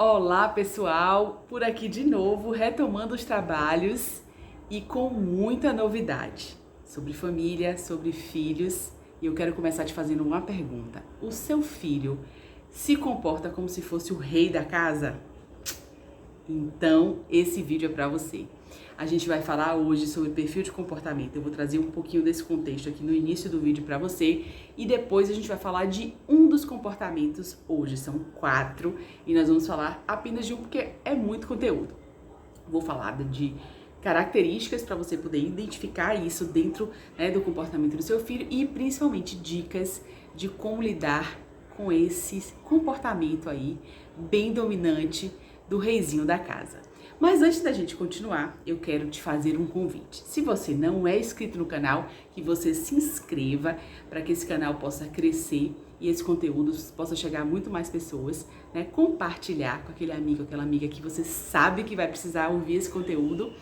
Olá pessoal, por aqui de novo, retomando os trabalhos e com muita novidade sobre família, sobre filhos. E eu quero começar te fazendo uma pergunta: o seu filho se comporta como se fosse o rei da casa? Então esse vídeo é para você. A gente vai falar hoje sobre perfil de comportamento. Eu vou trazer um pouquinho desse contexto aqui no início do vídeo para você e depois a gente vai falar de um dos comportamentos. Hoje são 4 e nós vamos falar apenas de um porque é muito conteúdo. Vou falar de características para você poder identificar isso dentro, do comportamento do seu filho e principalmente dicas de como lidar com esse comportamento aí bem dominante do reizinho da casa. Mas antes da gente continuar, eu quero te fazer um convite. Se você não é inscrito no canal, que você se inscreva para que esse canal possa crescer e esse conteúdo possa chegar a muito mais pessoas, né? Compartilhar com aquele amigo, aquela amiga que você sabe que vai precisar ouvir esse conteúdo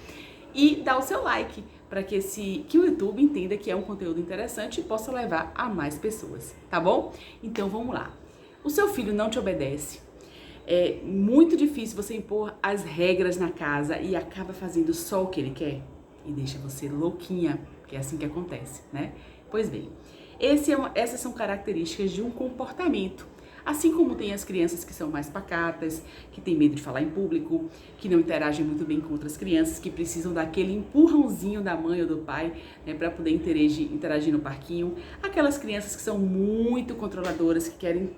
e dar o seu like para que o YouTube entenda que é um conteúdo interessante e possa levar a mais pessoas, tá bom? Então vamos lá. O seu filho não te obedece. É muito difícil você impor as regras na casa e acaba fazendo só o que ele quer e deixa você louquinha, porque é assim que acontece, né? Pois bem, essas são características de um comportamento. Assim como tem as crianças que são mais pacatas, que têm medo de falar em público, que não interagem muito bem com outras crianças, que precisam daquele empurrãozinho da mãe ou do pai, né, para poder interagir no parquinho. Aquelas crianças que são muito controladoras, que querem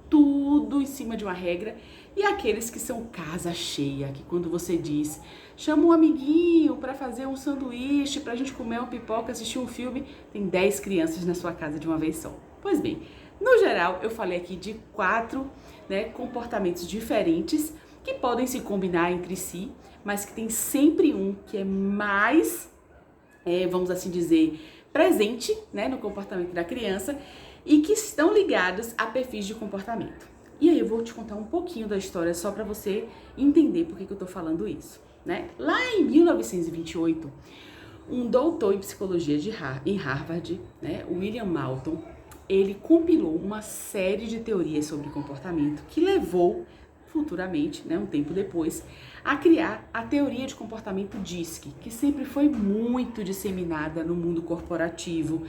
tudo em cima de uma regra, e aqueles que são casa cheia, que quando você diz, chama um amiguinho para fazer um sanduíche, pra gente comer uma pipoca, assistir um filme, tem 10 crianças na sua casa de uma vez só. Pois bem, no geral eu falei aqui de 4, comportamentos diferentes que podem se combinar entre si, mas que tem sempre um que é mais, vamos assim dizer, presente, no comportamento da criança, e que estão ligados a perfis de comportamento. E aí eu vou te contar um pouquinho da história só para você entender por que eu tô falando isso, né? Lá em 1928, um doutor em psicologia em Harvard, William Malton, ele compilou uma série de teorias sobre comportamento que levou futuramente, um tempo depois, a criar a teoria de comportamento DISC, que sempre foi muito disseminada no mundo corporativo,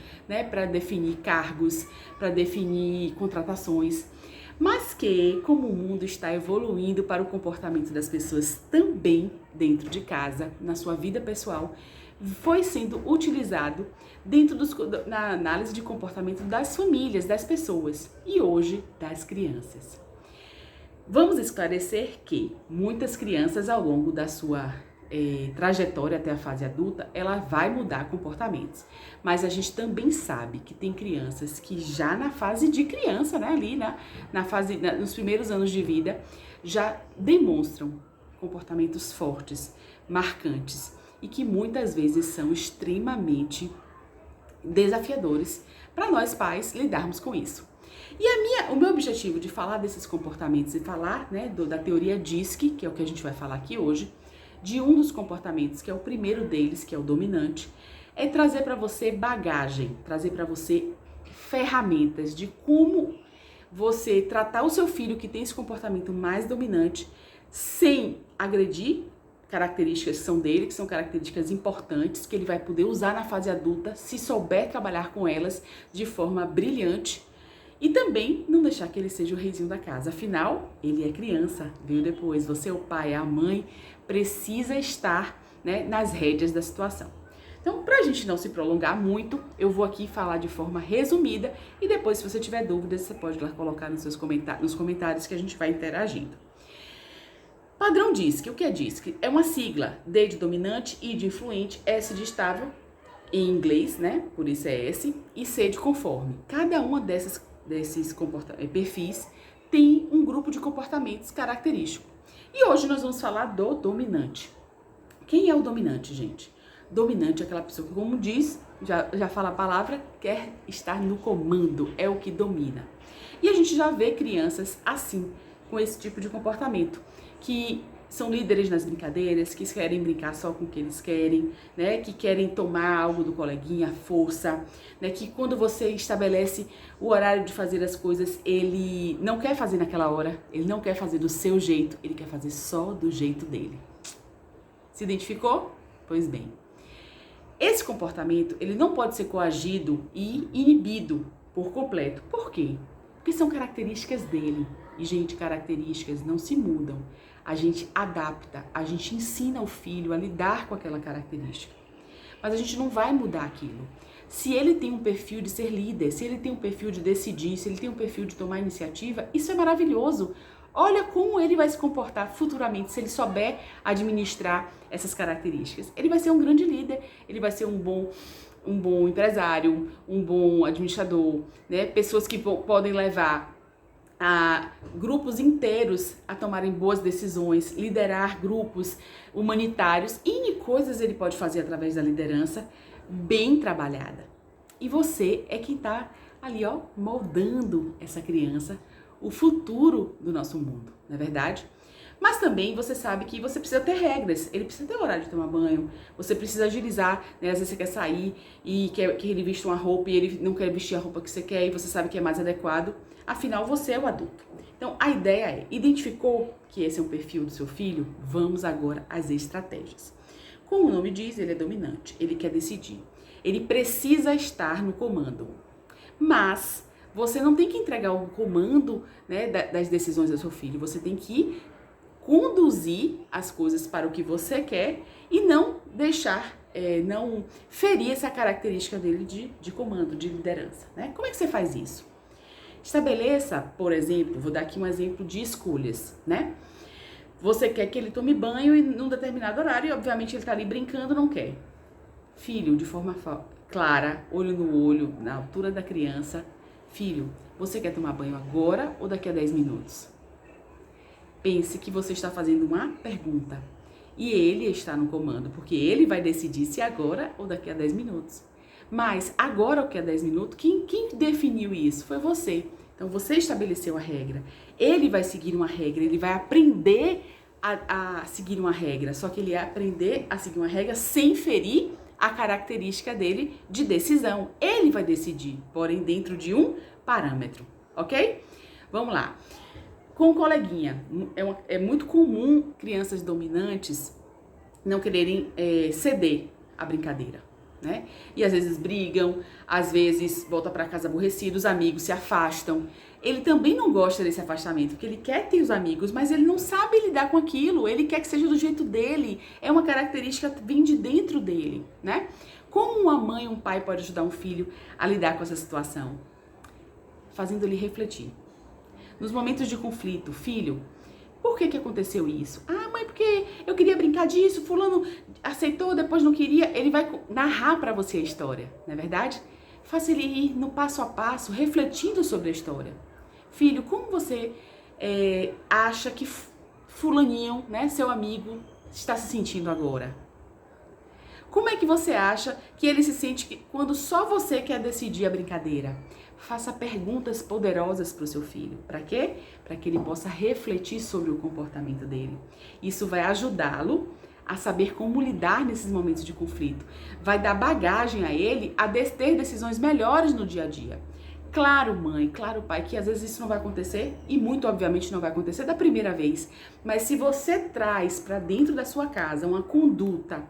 para definir cargos, para definir contratações, mas que, como o mundo está evoluindo para o comportamento das pessoas também dentro de casa, na sua vida pessoal, foi sendo utilizado na análise de comportamento das famílias, das pessoas e hoje das crianças. Vamos esclarecer que muitas crianças, ao longo da sua trajetória até a fase adulta, ela vai mudar comportamentos. Mas a gente também sabe que tem crianças que já na fase de criança, nos primeiros anos de vida, já demonstram comportamentos fortes, marcantes e que muitas vezes são extremamente desafiadores para nós pais lidarmos com isso. E o meu objetivo de falar desses comportamentos e falar, da teoria DISC, que é o que a gente vai falar aqui hoje, de um dos comportamentos, que é o primeiro deles, que é o dominante, é trazer para você bagagem, trazer para você ferramentas de como você tratar o seu filho que tem esse comportamento mais dominante sem agredir características que são dele, que são características importantes, que ele vai poder usar na fase adulta, se souber trabalhar com elas de forma brilhante. E também não deixar que ele seja o reizinho da casa. Afinal, ele é criança, veio depois. Você, o pai, a mãe, precisa estar, nas rédeas da situação. Então, pra gente não se prolongar muito, eu vou aqui falar de forma resumida e depois, se você tiver dúvidas, você pode lá colocar nos comentários que a gente vai interagindo. Padrão DISC. O que é DISC? É uma sigla: D de dominante, I de influente, S de estável, em inglês, por isso é S, e C de conforme. Cada uma desses perfis tem um grupo de comportamentos característico. E hoje nós vamos falar do dominante. Quem é o dominante, gente? Dominante é aquela pessoa que, como diz, já fala a palavra, quer estar no comando, é o que domina. E a gente já vê crianças assim, com esse tipo de comportamento, que são líderes nas brincadeiras, que querem brincar só com o que eles querem, né? Que querem tomar algo do coleguinha à força, né? Que quando você estabelece o horário de fazer as coisas, ele não quer fazer naquela hora, ele não quer fazer do seu jeito, ele quer fazer só do jeito dele. Se identificou? Pois bem. Esse comportamento, ele não pode ser coagido e inibido por completo. Por quê? Porque são características dele. E, gente, características não se mudam. A gente adapta, a gente ensina o filho a lidar com aquela característica. Mas a gente não vai mudar aquilo. Se ele tem um perfil de ser líder, se ele tem um perfil de decidir, se ele tem um perfil de tomar iniciativa, isso é maravilhoso. Olha como ele vai se comportar futuramente se ele souber administrar essas características. Ele vai ser um grande líder, ele vai ser um bom empresário, um bom administrador, né? Pessoas que podem levar a grupos inteiros a tomarem boas decisões, liderar grupos humanitários, e coisas ele pode fazer através da liderança bem trabalhada. E você é quem está ali, ó, moldando essa criança, o futuro do nosso mundo, não é verdade? Mas também você sabe que você precisa ter regras, ele precisa ter horário de tomar banho, você precisa agilizar, né? Às vezes você quer sair e quer que ele vista uma roupa e ele não quer vestir a roupa que você quer e você sabe que é mais adequado, afinal você é o adulto. Então a ideia é, identificou que esse é um perfil do seu filho? Vamos agora às estratégias. Como o nome diz, ele é dominante, ele quer decidir, ele precisa estar no comando, mas você não tem que entregar o comando, né, das decisões do seu filho, você tem que conduzir as coisas para o que você quer e não deixar, não ferir essa característica dele de comando, de liderança, né? Como é que você faz isso? Estabeleça, por exemplo, vou dar aqui um exemplo de escolhas, né? Você quer que ele tome banho e num determinado horário e obviamente ele tá ali brincando, não quer. Filho, de forma clara, olho no olho, na altura da criança, filho, você quer tomar banho agora ou daqui a 10 minutos? Pense que você está fazendo uma pergunta e ele está no comando, porque ele vai decidir se agora ou daqui a 10 minutos. Mas agora ou daqui a 10 minutos, quem definiu isso? Foi você. Então você estabeleceu a regra. Ele vai seguir uma regra, ele vai aprender a seguir uma regra, só que ele vai aprender a seguir uma regra sem ferir a característica dele de decisão. Ele vai decidir, porém dentro de um parâmetro, ok? Vamos lá. Com o coleguinha, é muito comum crianças dominantes não quererem ceder à brincadeira, né? E às vezes brigam, às vezes voltam para casa aborrecidos, os amigos se afastam. Ele também não gosta desse afastamento, porque ele quer ter os amigos, mas ele não sabe lidar com aquilo, ele quer que seja do jeito dele, é uma característica que vem de dentro dele, né? Como uma mãe, um pai pode ajudar um filho a lidar com essa situação? Fazendo ele refletir. Nos momentos de conflito, filho, por que aconteceu isso? Ah, mãe, porque eu queria brincar disso, fulano aceitou, depois não queria. Ele vai narrar para você a história, não é verdade? Faça ele ir no passo a passo, refletindo sobre a história. Filho, como você acha que fulaninho, né, seu amigo, está se sentindo agora? Como é que você acha que ele se sente quando só você quer decidir a brincadeira? Faça perguntas poderosas para o seu filho. Para quê? Para que ele possa refletir sobre o comportamento dele. Isso vai ajudá-lo a saber como lidar nesses momentos de conflito. Vai dar bagagem a ele a ter decisões melhores no dia a dia. Claro, mãe, claro, pai, que às vezes isso não vai acontecer e muito obviamente não vai acontecer da primeira vez. Mas se você traz para dentro da sua casa uma conduta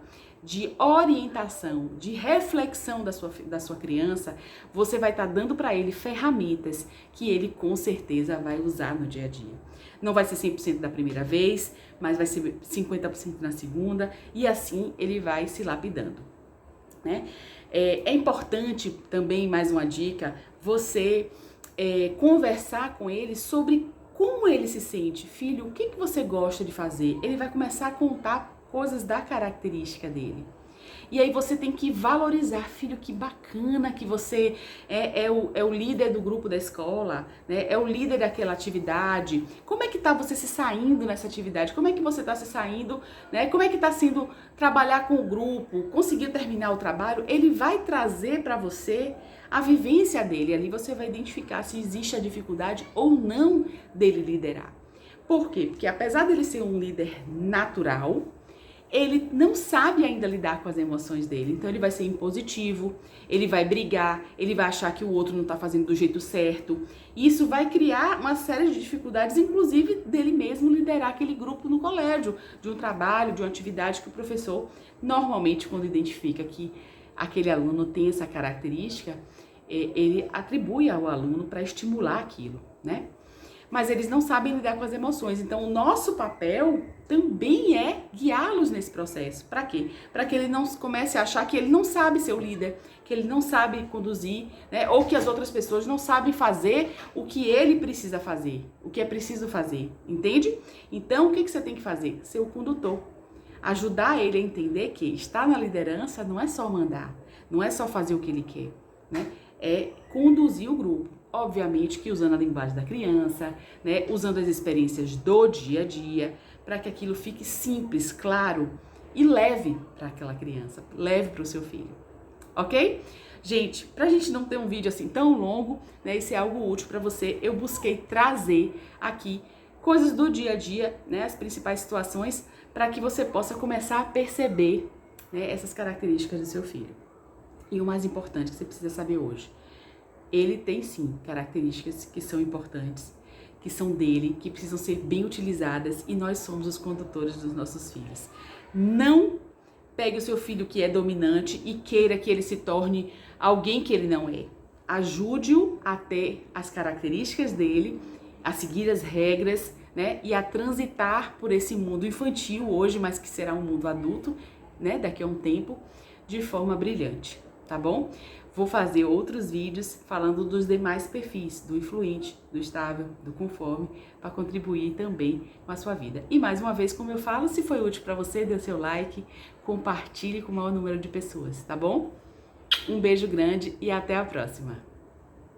de orientação, de reflexão da sua criança, você vai estar dando para ele ferramentas que ele com certeza vai usar no dia a dia. Não vai ser 100% da primeira vez, mas vai ser 50% na segunda e assim ele vai se lapidando, né? É importante também, mais uma dica, você conversar com ele sobre como ele se sente. Filho, o que você gosta de fazer? Ele vai começar a contar coisas da característica dele. E aí você tem que valorizar, filho, que bacana que você é o líder do grupo da escola, né? É o líder daquela atividade. Como é que tá você se saindo nessa atividade? Como é que você tá se saindo, né? Como é que tá sendo trabalhar com o grupo, conseguir terminar o trabalho? Ele vai trazer para você a vivência dele. Ali você vai identificar se existe a dificuldade ou não dele liderar. Por quê? Porque apesar dele ser um líder natural, ele não sabe ainda lidar com as emoções dele. Então ele vai ser impositivo, ele vai brigar, ele vai achar que o outro não está fazendo do jeito certo. E isso vai criar uma série de dificuldades, inclusive dele mesmo liderar aquele grupo no colégio, de um trabalho, de uma atividade que o professor, normalmente quando identifica que aquele aluno tem essa característica, ele atribui ao aluno para estimular aquilo, né? Mas eles não sabem lidar com as emoções. Então, o nosso papel também é guiá-los nesse processo. Para quê? Para que ele não comece a achar que ele não sabe ser o líder, que ele não sabe conduzir, né? Ou que as outras pessoas não sabem fazer o que ele precisa fazer, o que é preciso fazer, entende? Então, o que você tem que fazer? Ser o condutor. Ajudar ele a entender que estar na liderança não é só mandar, não é só fazer o que ele quer, né? É conduzir o grupo. Obviamente que usando a linguagem da criança, né, usando as experiências do dia a dia, para que aquilo fique simples, claro e leve para aquela criança, leve para o seu filho, ok? Gente, para a gente não ter um vídeo assim tão longo, né, isso é algo útil para você, eu busquei trazer aqui coisas do dia a dia, né, as principais situações, para que você possa começar a perceber, né, essas características do seu filho. E o mais importante que você precisa saber hoje, ele tem sim características que são importantes, que são dele, que precisam ser bem utilizadas e nós somos os condutores dos nossos filhos. Não pegue o seu filho que é dominante e queira que ele se torne alguém que ele não é. Ajude-o a ter as características dele, a seguir as regras, né, e a transitar por esse mundo infantil hoje, mas que será um mundo adulto, né, daqui a um tempo, de forma brilhante, tá bom? Vou fazer outros vídeos falando dos demais perfis, do influente, do estável, do conforme, para contribuir também com a sua vida. E mais uma vez, como eu falo, se foi útil para você, dê seu like, compartilhe com o maior número de pessoas, tá bom? Um beijo grande e até a próxima!